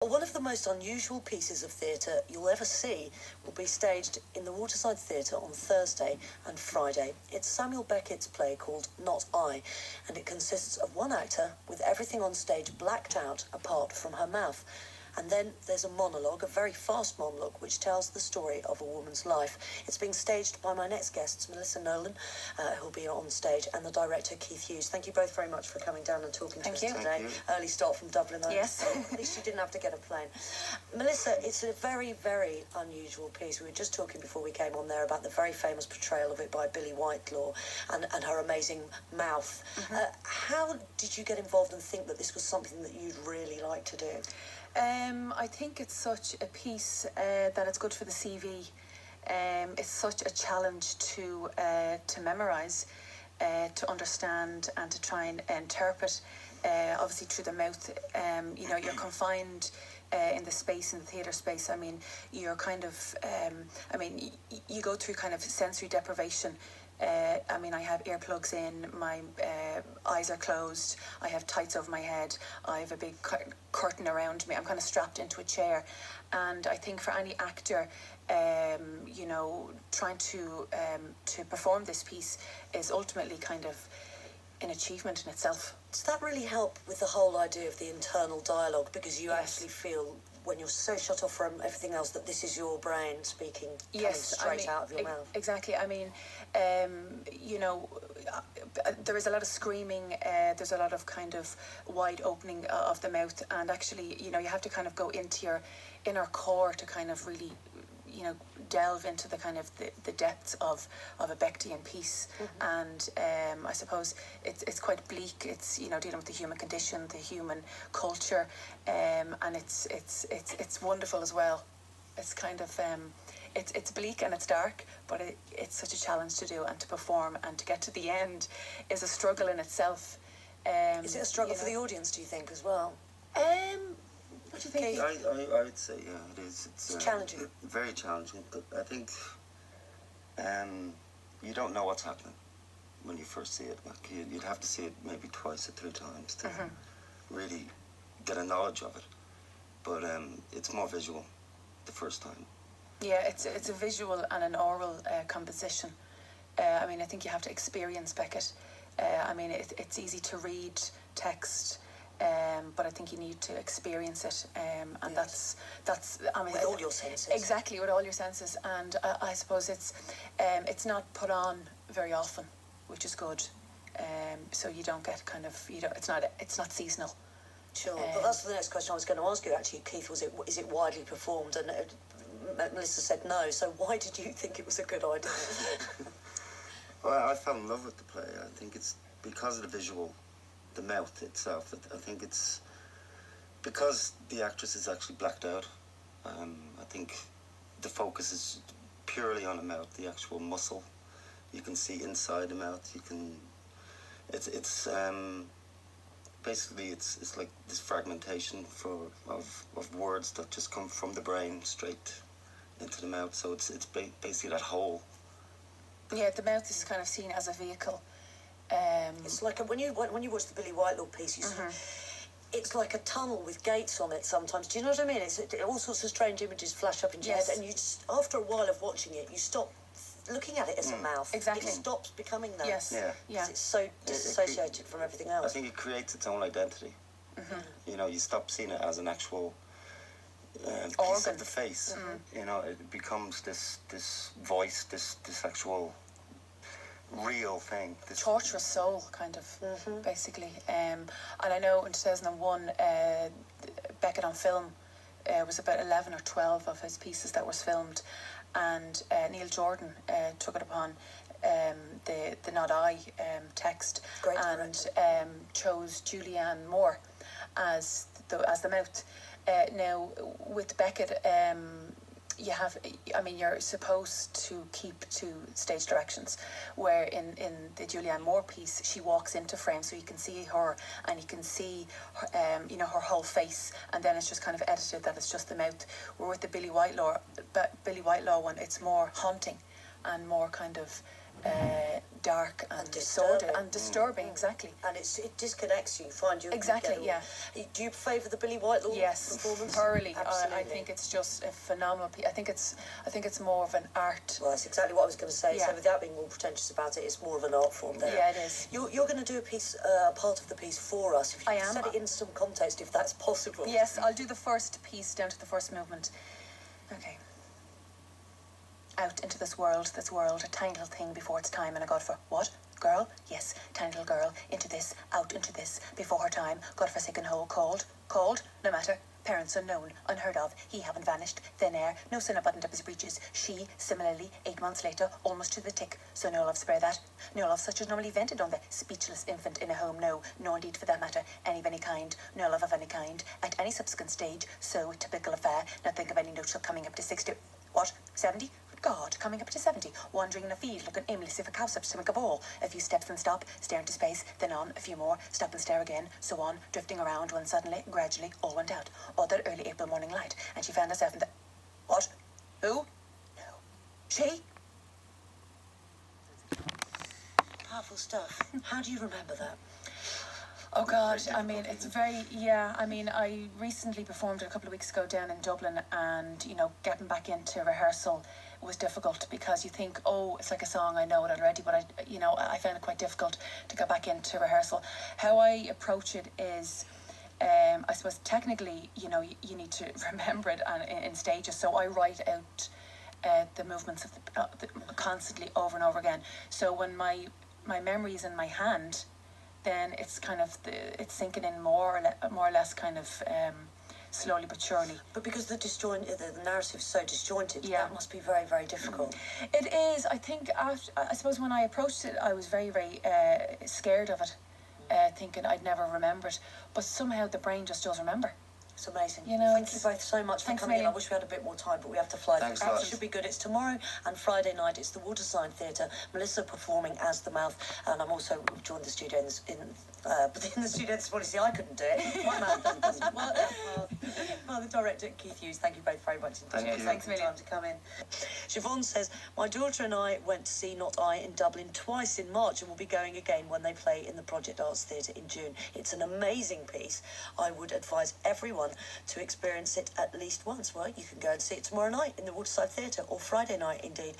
One of the most unusual pieces of theatre you'll ever see will be staged in the Waterside Theatre on Thursday and Friday. It's Samuel Becketts' play called Not I, and it consists of one actor with everything on stage blacked out apart from her mouth. And then there's a monologue, a very fast monologue, which tells the story of a woman's life. It's being staged by my next guests, Melissa Nolan, who'll be on stage, and the director, Keith Hughes. Thank you both very much for coming down and talking to us today. Early start from Dublin, though. Yes. So at least you didn't have to get a plane. Melissa, it's a very, very unusual piece. We were just talking before we came on there about the very famous portrayal of it by Billy Whitelaw and her amazing mouth. How did you get involved and think that this was something that you'd really like to do? I think it's such a piece that it's good for the CV. It's such a challenge to memorise, to understand and to try and interpret, obviously through the mouth. You're confined in the space, in the theatre space. I mean, you're kind of, you go through kind of sensory deprivation. I have earplugs in, my eyes are closed, I have tights over my head, I have a big curtain around me, I'm kind of strapped into a chair. And I think for any actor, trying to perform this piece is ultimately kind of an achievement in itself. Does that really help with the whole idea of the internal dialogue? Because you actually feel, when you're so shut off from everything else, that this is your brain speaking, coming straight out of your mouth. Exactly. I mean, there is a lot of screaming, there's a lot of kind of wide opening of the mouth, and actually, you have to kind of go into your inner core to kind of really, delve into the kind of the depths of a Beckettian piece. And I suppose it's quite bleak. It's dealing with the human condition, the human culture, and it's wonderful as well. It's kind of it's bleak and it's dark, but it's such a challenge to do and to perform, and to get to the end is a struggle in itself. Is it a struggle for the audience, do you think, as well? What do you think? I would say, yeah, it is. It's challenging. Very challenging. But I think you don't know what's happening when you first see it. Like you'd have to see it maybe twice or three times to really get a knowledge of it. But it's more visual the first time. Yeah, it's a visual and an oral composition. I think you have to experience Beckett. It's easy to read text, but I think you need to experience it, and that's. With all your senses. Exactly, with all your senses, and I suppose it's not put on very often, which is good. So you don't get it's not seasonal. Sure, but that's the next question I was going to ask you. Actually, Keith, is it widely performed? And Melissa said no. So why did you think it was a good idea? Well, I fell in love with the play. I think it's because of the visual, the mouth itself. I think it's because the actress is actually blacked out. I think the focus is purely on the mouth, the actual muscle. You can see inside the mouth. You can. It's basically it's like this fragmentation of words that just come from the brain straight into the mouth. So it's basically that hole. Yeah, the mouth is kind of seen as a vehicle. It's like when you watch the Billy Whitelaw piece, it's like a tunnel with gates on it sometimes. Do you know what I mean? All sorts of strange images flash up in your head, and you just, after a while of watching it, you stop looking at it as a mouth. Exactly. It stops becoming that. Yes. Yeah. Because it's so disassociated from everything else. I think it creates its own identity. You stop seeing it as an actual piece of the face. It becomes this voice, this actual real thing. This torturous soul, kind of, basically. And I know in 2001, Beckett on film was about 11 or 12 of his pieces that was filmed, and Neil Jordan took it upon the Not I text. Great and chose Julianne Moore as the mouth. Now with Beckett, you're supposed to keep to stage directions, where in the Julianne Moore piece, she walks into frame, so you can see her, and you can see her, her whole face, and then it's just kind of edited that it's just the mouth. Where with the Billy Whitelaw one, it's more haunting and more kind of dark and disturbing. sordid and disturbing, exactly. And it disconnects you, you find you Exactly, get all- yeah. Do you favour the Billy Whitelaw Yes, performance? thoroughly. Absolutely. I think it's just a phenomenal piece. I think it's more of an art. Well, that's exactly what I was going to say. Yeah. So without being more pretentious about it, it's more of an art form there. Yeah, it is. You're going to do a piece, part of the piece for us. If you I could am. set it in some context, if that's possible. Yes, I'll do the first piece down to the first movement. Okay. Out into this world, a tiny little thing before its time, and I got for what? Girl? Yes, tiny little girl. Into this, out into this, before her time. God-forsaken hole, cold, no matter. Parents unknown, unheard of, he haven't vanished, thin air, no sooner buttoned up his breeches. She, similarly, 8 months later, almost to the tick. So no love spare that. No love such as normally vented on the speechless infant in a home, no, nor indeed for that matter, any of any kind, no love of any kind, at any subsequent stage, so typical affair, not think of any note till coming up to 60, what, 70? God, coming up to 70, wandering in a field, looking aimlessly for cowslips to make a ball. A few steps and stop, stare into space, then on, a few more, stop and stare again, so on, drifting around when suddenly, gradually, all went out. All that early April morning light, and she found herself in the... What? Who? No. She? Powerful stuff. How do you remember that? Oh God, I mean, it's very, yeah, I mean, I recently performed it a couple of weeks ago down in Dublin, and, you know, getting back into rehearsal was difficult because you think, oh, it's like a song, I know it already, but I found it quite difficult to get back into rehearsal. How I approach it is, I suppose technically, you know, you need to remember it in stages, so I write out the movements of constantly over and over again. So when my memory is in my hand, then it's kind of it's sinking in more or less kind of slowly but surely. But because the narrative's so disjointed, Yeah. that must be very, very difficult. It is. I think I suppose when I approached it, I was very, very scared of it, thinking I'd never remember it. But somehow the brain just does remember. It's amazing. You know, Thank you both so much for thanks, coming in. I Million. wish we had a bit more time, but we have to fly. Thanks through. a lot. It should be good. It's tomorrow and Friday night. It's the Waterside Theatre. Melissa performing as the mouth, and I'm also joined the studio in the studio this morning. See, I couldn't do it. My mouth doesn't work. Well, the director Keith Hughes. Thank you both very much. Thank you. Thanks for the time to come in. Siobhan says, my daughter and I went to see Not I in Dublin twice in March, and will be going again when they play in the Project Arts Theatre in June. It's an amazing piece. I would advise everyone to experience it at least once. Well, you can go and see it tomorrow night in the Waterside Theatre, or Friday night indeed.